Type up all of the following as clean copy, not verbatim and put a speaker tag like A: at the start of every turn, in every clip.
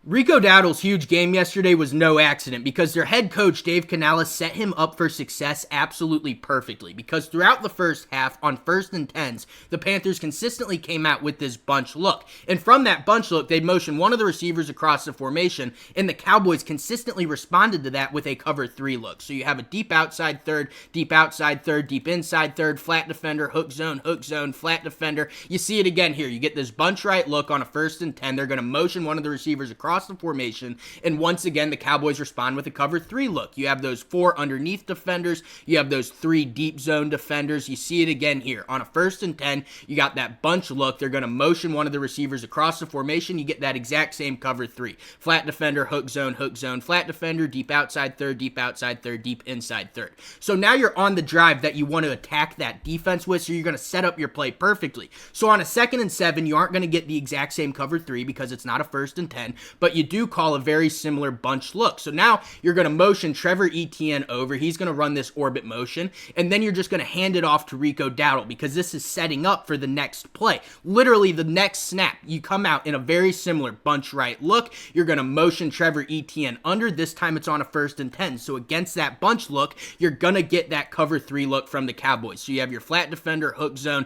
A: Rico Dowdle's huge game yesterday was no accident because their head coach, Dave Canales, set him up for success absolutely perfectly because throughout the first half, on 1st and 10s, the Panthers consistently came out with this bunch look. And from that bunch look, they'd motion one of the receivers across the formation, and the Cowboys consistently responded to that with a cover 3 look. So you have a deep outside third, deep outside third, deep inside third, flat defender, hook zone, flat defender. You see it again here. You get this bunch right look on a 1st and 10. They're going to motion one of the receivers across the formation, and once again the Cowboys respond with a cover 3 look. You have those 4 underneath defenders, you have those 3 deep zone defenders. You see it again here on a 1st and 10. You got that bunch look. They're going to motion one of the receivers across the formation. You get that exact same cover 3, flat defender, hook zone, flat defender, deep outside third, deep inside third. So now you're on the drive that you want to attack that defense with, so you're going to set up your play perfectly. So on a 2nd and 7, you aren't going to get the exact same cover 3 because it's not a 1st and 10, but you do call a very similar bunch look. So now you're going to motion Trevor Etienne over. He's going to run this orbit motion, and then you're just going to hand it off to Rico Dowdle because this is setting up for the next play. Literally the next snap, you come out in a very similar bunch right look. You're going to motion Trevor Etienne under. This time it's on a 1st and 10. So against that bunch look, you're going to get that cover 3 look from the Cowboys. So you have your flat defender, hook zone,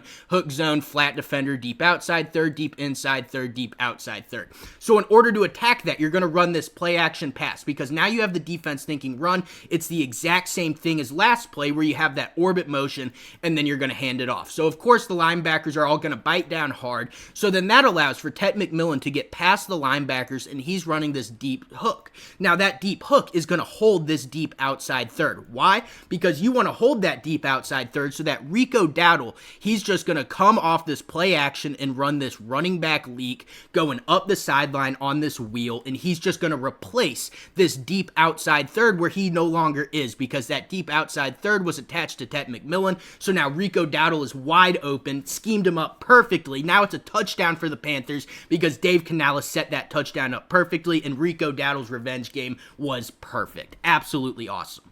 A: flat defender, deep outside third, deep inside third, deep outside third. So in order to attack that, you're going to run this play action pass because now you have the defense thinking run. It's the exact same thing as last play where you have that orbit motion and then you're going to hand it off. So of course the linebackers are all going to bite down hard. So then that allows for Ted McMillan to get past the linebackers, and he's running this deep hook. Now that deep hook is going to hold this deep outside third. Why? Because you want to hold that deep outside third so that Rico Dowdle, he's just going to come off this play action and run this running back leak going up the sideline on this wheel, and he's just going to replace this deep outside third where he no longer is because that deep outside third was attached to Ted McMillan. So now Rico Dowdle is wide open, schemed him up perfectly. Now it's a touchdown for the Panthers because Dave Canales set that touchdown up perfectly, and Rico Dowdle's revenge game was perfect. Absolutely awesome.